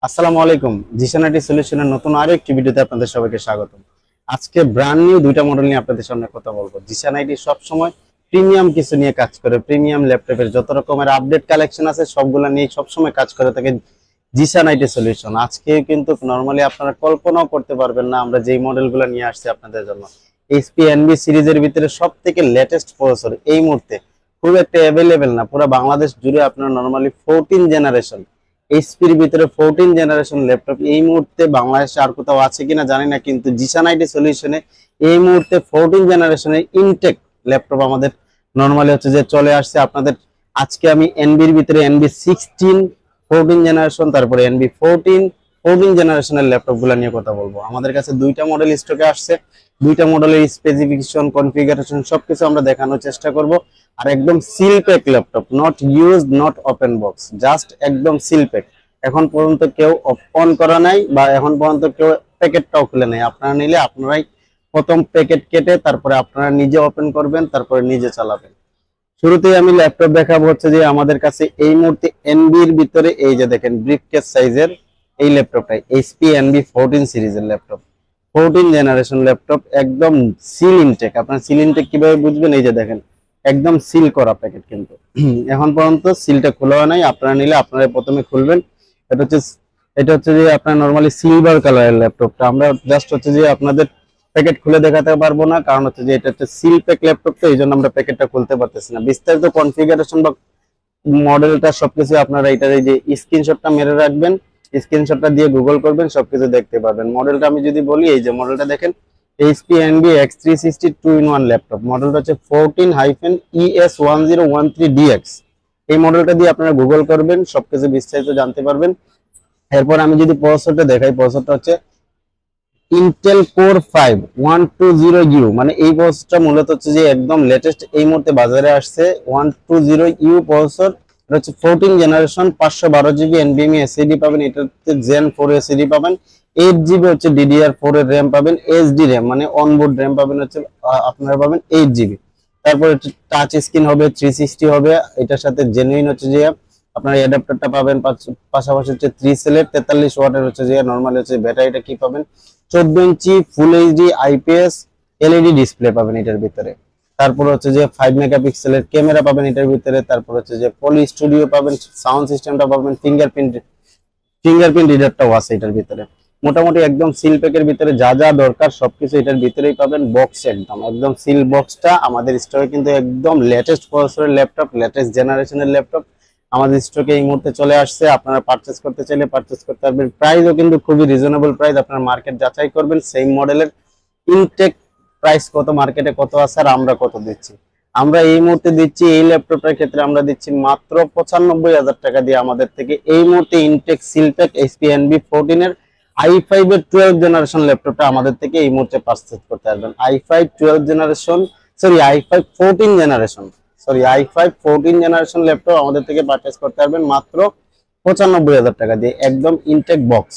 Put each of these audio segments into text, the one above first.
আসসালামু আলাইকুম। জিশান আইটি সলিউশনের নতুন আরো একটি ভিডিওতে আপনাদের সবাইকে স্বাগতম। আজকে ব্র্যান্ড নিউ দুইটা মডেল নিয়ে আপনাদের সামনে কথা বলবো। জিশান আইটি সব সময় প্রিমিয়াম কিছু নিয়ে কাজ করে। প্রিমিয়াম ল্যাপটপের যত রকমের আপডেট কালেকশন আছে সবগুলা নিয়ে সব সময় কাজ করে থাকে জিশান আইটি সলিউশন। আজকে কিন্তু নরমালি আপনারা কল্পনাও করতে পারবেন না আমরা যেই মডেলগুলো নিয়ে আসছি আপনাদের জন্য। এইচপি এনবি সিরিজের ভিতরে সবথেকে লেটেস্ট প্রসেসর এই মুহূর্তে খুব একটা অ্যাভেলেবেল না, পুরো বাংলাদেশ জুড়ে আপনারা নরমালি 14 জেনারেশন এইচপির ভিতরে 14 জেনারেশন ল্যাপটপ এই মুহূর্তে বাংলাদেশে আর কোথাও আছে কিনা জানি না, কিন্তু জিশান আইটি সলিউশনে এই মুহূর্তে 14 জেনারেশনের ইনটেক ল্যাপটপ আমাদের নরমালি হচ্ছে যে চলে আসছে আপনাদের। আজকে আমি এনবির ভিতরে এনবি 16 14 জেনারেশন, তারপরে এনবি 14 জেনারেশনের ল্যাপটপ গুলা নিয়ে কথা বলবো। আমাদের কাছে দুইটা মডেল স্টকে আসছে, দুইটা মডেলের স্পেসিফিকেশন কনফিগারেশন সবকিছু আমরা দেখানোর চেষ্টা করব। আর একদম seal pack laptop, not use, not open box, just একদম সিল প্যাক। এখন পর্যন্ত কেউ অন করা নাই বা এখন পর্যন্ত কেউ প্যাকেটটাও খুলে নেই। আপনারা নিলে আপনারাই প্রথম প্যাকেট কেটে তারপরে আপনারা নিজে ওপেন করবেন, তারপরে নিজে চালাবেন। শুরুতেই আমি ল্যাপটপ দেখাবো হচ্ছে যে আমাদের কাছে এই মুহূর্তে এনবির ভিতরে এই যে দেখেন ব্রিফকেস সাইজের এই ল্যাপটপটাই এইচপি এনবি 14 সিরিজের ল্যাপটপ, 14 জেনারেশন ল্যাপটপ, একদম সিল ইনটেক। আপনার সিল ইনটেক কিভাবে বুঝবেন? এই যে দেখেন একদম সিল করা প্যাকেট, কিন্তু এখন পর্যন্ত সিলটা খোলা হয় নাই। আপনারা নিলে আপনারা প্রথমে খুলবেন। এটা হচ্ছে এটা হচ্ছে যে আপনার নরমালি সিলভার কালারের ল্যাপটপটা। আমরা জাস্ট হচ্ছে যে আপনাদের প্যাকেট খুলে দেখাতে পারবো না, কারণ হচ্ছে যে এটা হচ্ছে সিল প্যাক ল্যাপটপ, তো এই জন্য আমরা প্যাকেটটা খুলতে পারতেছি না। বিস্তারিত কনফিগারেশন বা মডেলটা সবকিছু আপনারা এটার এই যে স্ক্রিনশটটা মেরে রাখবেন, স্ক্রিনশটটা দিয়ে গুগল করবেন, সবকিছু দেখতে পারবেন। মডেলটা আমি যদি বলি, এই যে মডেলটা দেখেন HP NB X360 2-in-1 laptop. মডেলটা হচ্ছে 14-ES1013DX। এই মডেলটা দিয়ে আপনারা গুগল করবেন, সবকিছু বিস্তারিত জানতে পারবেন। এরপর আমি যদি প্রসেসরটা দেখাই, প্রসেসরটা হচ্ছে ইন্টেল কোর 5 120U, মানে এই প্রসেসরটা মূলত হচ্ছে যে একদম লেটেস্ট এই মুহূর্তে বাজারে আসছে 120U প্রসেসর। এটা হচ্ছে 14 জেনারেশন, 512GB এনভিএমই এসএসডি পাবেন, এটাতে জেন 4 এসএসডি পাবেন, 8GB হচ্ছে DDR4 এর র্যাম পাবেন, এসডি র্যাম মানে অনবোর্ড র্যাম পাবেন হচ্ছে আপনারা পাবেন 8GB। তারপরে টাচ স্ক্রিন হবে, 360 হবে, এটার সাথে জেনুইন হচ্ছে যে আপনার অ্যাডাপ্টারটা পাবেন, পাশাপাশি হচ্ছে 3 সেলের 43 ওয়াটের হচ্ছে যে নরমাল হচ্ছে ব্যাটারিটা কি পাবেন, 14 inch full HD IPS LED display পাবেন এটার ভিতরে। তারপর হচ্ছে যে 5 মেগাপিক্সেলের ক্যামেরা পাবেন এটার ভিতরে। তারপর হচ্ছে যে পলি স্টুডিও পাবেন, সাউন্ড সিস্টেমটা পাবেন, ফিঙ্গারপ্রিন্ট রিডারটাও আছে এটার ভিতরে। মোটামুটি একদম সিল প্যাকের ভিতরে যা যা দরকার সবকিছু এটার ভিতরেই পাবেন। বক্স একদম একদম সিল বক্সটা আমাদের স্টকে কিন্তু একদম লেটেস্ট প্রসেসরের ল্যাপটপ, লেটেস্ট জেনারেশনের ল্যাপটপ আমাদের স্টকে এই মুহূর্তে চলে আসছে। আপনারা পারচেজ করতে চাইলে পারচেজ করতে পারবেন। প্রাইসও কিন্তু খুবই রিজনেবল প্রাইস, আপনারা মার্কেট যাচাই করবেন সেম মডেলের ইনটেক প্রাইস কত, মার্কেটে কত আছে আর আমরা কত দিচ্ছি। আমরা এই মুহূর্তে দিচ্ছি এই ল্যাপটপটার ক্ষেত্রে আমরা দিচ্ছি মাত্র 95,000 টাকা দিয়ে আমাদের থেকে এই মুহূর্তে ইনটেক সিলপ্যাক এইচপি এনবি 14 এর i5 এর 12 জেনারেশন ল্যাপটপটা আমাদের থেকে এই মুহূর্তে পারচেজ করতে পারবেন। i5 12 generation, sorry i5 14 generation, i5 14 generation laptop আমাদের থেকে পারচেজ করতে পারবেন মাত্র 95,000 টাকা দিয়ে, একদম ইনটেক বক্স।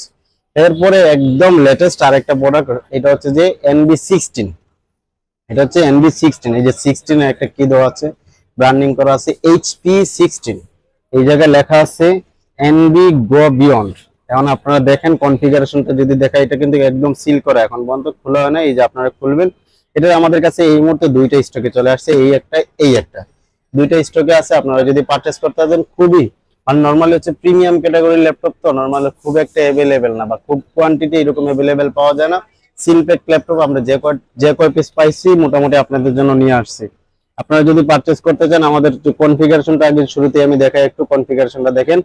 এরপরে একদম লেটেস্ট আরেকটা প্রোডাক্ট, এটা হচ্ছে যে এনবি 16। এটা হচ্ছে এনবি 16, এই যে 16 এর একটা কি দেওয়া আছে, ব্র্যান্ডিং করা আছে এইচপি 16, এই জায়গায় লেখা আছে এনবি গো বিয়ন্ড। এখন আপনারা দেখেন কনফিগারেশনটা যদি দেখা, এটা কিন্তু একদম সিল করা, এখন পর্যন্ত খোলা হয় না। এই যে আপনারা খুলবেন, এটা আমাদের কাছে এই মুহূর্তে দুইটা স্টকে চলে আসছে, এই একটা দুইটা স্টকে আছে। আপনারা যদি পারচেজ করতে চান খুবই মানে নরমালি হচ্ছে প্রিমিয়াম ক্যাটাগরির ল্যাপটপ, তো নরমালি খুব একটা অ্যাভেলেবেল না বা খুব কোয়ান্টিটি এরকম অ্যাভেলেবেল পাওয়া যায় না। সিলপ্যাক ল্যাপটপ আমরা যে কয় পিস পাইছি মোটামুটি আপনাদের জন্য নিয়ে আসছি। আপনারা যদি পারচেজ করতে চান আমাদের কনফিগারেশনটা আগে শুরুতে আমি দেখাই, একটু কনফিগারেশনটা দেখেন।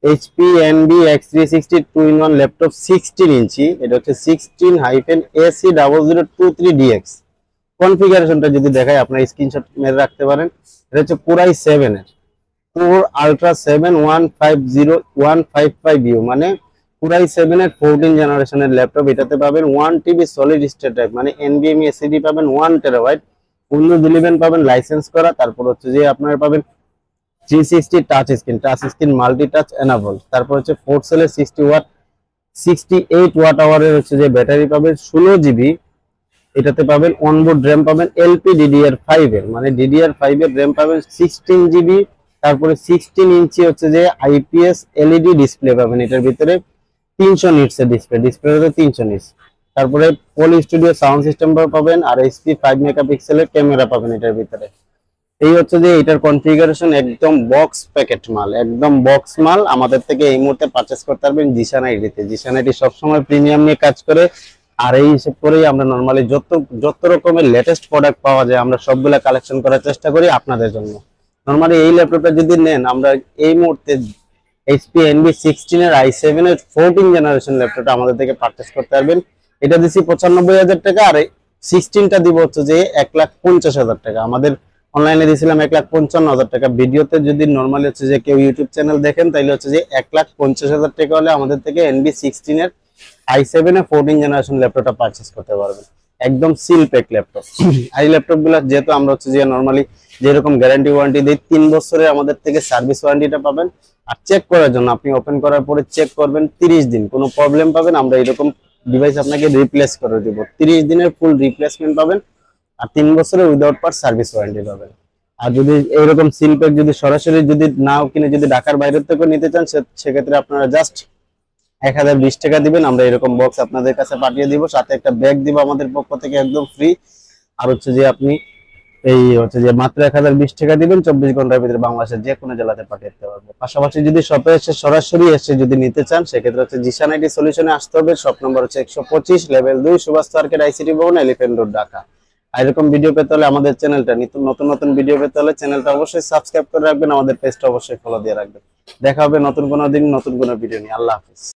HP NB X360 2-in-1 laptop 16 ইঞ্চি, এটা হচ্ছে 16-AC0023DX। কনফিগারেশনটা যদি দেখাই আপনারা স্ক্রিনশট মেরে রাখতে পারেন। এটা হচ্ছে কোরাই 7 এর কোর আলট্রা 7 150 155U, মানে কোরাই 7 এর 14 জেনারেশনের ল্যাপটপ। এটাতে পাবেন 1 TB সলিড স্টেট ড্রাইভ, মানে এনভিএমই এসএসডি পাবেন 1 টেরাবাইট, উইন্ডোজ 11 পাবেন লাইসেন্স করা। তারপর হচ্ছে যে আপনারা পাবেন 360 touch screen multi touch enable. তারপর হচ্ছে 4 সেলের 68 ওয়াট আওয়ারের হচ্ছে যে ব্যাটারি পাবেন, 16GB। এটাতে পাবেন অনবোর্ড র্যাম পাবেন এলপি DDR5 এর, মানে DDR5 এর র্যাম পাবেন 16GB। তারপরে 16 ইঞ্চি হচ্ছে যে আইপিএস এলইডি ডিসপ্লে পাবেন এটার ভিতরে। 300 নিটস এর ডিসপ্লে, ডিসপ্লেতে 300 নিটস। তারপরে পলি স্টুডিও সাউন্ড সিস্টেম পাবেন আর এইচপি 5 মেগাপিক্সেলের ক্যামেরা পাবেন এটার ভিতরে। এই হচ্ছে যে এটার কনফিগারেশন, একদম বক্স প্যাকেট মাল, একদম বক্স মাল। আমাদের থেকে এই মুহূর্তে পারচেজ করতে পারবেন জিশান আইডিতে। জিশান আইডি সবসময় প্রিমিয়াম নিয়ে কাজ করে, আর এই হিসেব করেই আমরা নরমালি যত রকমের লেটেস্ট প্রোডাক্ট পাওয়া যায় আমরা সবগুলা কালেকশন করার চেষ্টা করি আপনাদের জন্য। নরমালি এই ল্যাপটপটা যদি নেন, আমরা এই মুহূর্তে এইচপি NB16 এর i7 এর 14 জেনারেশন ল্যাপটপটা আমাদের থেকে পারচেজ করতে পারবেন। এটা দিচ্ছি 95,000 টাকা, আর 16টা দিব হচ্ছে যে 1,50,000 টাকা। আমাদের অনলাইনে দিয়েছিলাম 1,55,000 টাকা। ভিডিওতে যদি নরমালি হচ্ছে যে কেউ ইউটিউব চ্যানেল দেখেন তাইলে হচ্ছে যে 1,50,000 টাকা হলে আমাদের থেকে NB16 এর i7 এর 14 জেনারেশন ল্যাপটপটা পারচেজ করতে পারবেন। একদম সিল প্যাক ল্যাপটপ। এই ল্যাপটপ গুলা যেহেতু আমরা হচ্ছে যে নরমালি যেরকম গ্যারান্টি ওয়ারেন্টি দিই, 3 বছরের আমাদের থেকে সার্ভিস ওয়ারেন্টিটা পাবেন। আর চেক করার জন্য আপনি ওপেন করার পরে চেক করবেন 30 দিন, কোনো প্রবলেম পাবেন আমরা এরকম ডিভাইস আপনাকে রিপ্লেস করে দিব। 30 দিনের ফুল রিপ্লেসমেন্ট পাবেন, আর 3 বছরের উইদাউট পার্ট সার্ভিস ওয়ারেন্টি পাবেন। আর যদি এইরকম সিল প্যাক যদি সরাসরি যদি নাও কিনে যদি ঢাকার বাইরে থেকে নিতে চান, সেক্ষেত্রে আপনারা জাস্ট 1020 টাকা দিবেন, আমরা এরকম বক্স আপনাদের কাছে পাঠিয়ে দিব, সাথে একটা ব্যাগ দিব আমাদের পক্ষ থেকে একদম ফ্রি। আর হচ্ছে যে আপনি এই হচ্ছে যে মাত্র 1020 টাকা দিবেন, 24 ঘন্টার ভিতরে বাংলাদেশের যে কোনো জেলাতে পাঠিয়ে দিতে পারবো। পাশাপাশি যদি শপে এসে সরাসরি এসে যদি নিতে চান, সেক্ষেত্রে হচ্ছে জিশান আইটি সলিউশনে আসতে হবে। শপ নম্বর হচ্ছে 125 লেভেল 2 সুভাষ মার্কেট আইসিটি ভবন, এলিফ্যান্ট রোড, ঢাকা। আর এরকম ভিডিও পেতে হলে আমাদের চ্যানেলটা নতুন ভিডিও পেতে হলে চ্যানেলটা অবশ্যই সাবস্ক্রাইব করে রাখবেন, আমাদের পেজটা অবশ্যই ফলো দিয়ে রাখবেন। দেখা হবে নতুন কোনো দিন নতুন কোনো ভিডিও নিয়ে। আল্লাহ হাফেজ।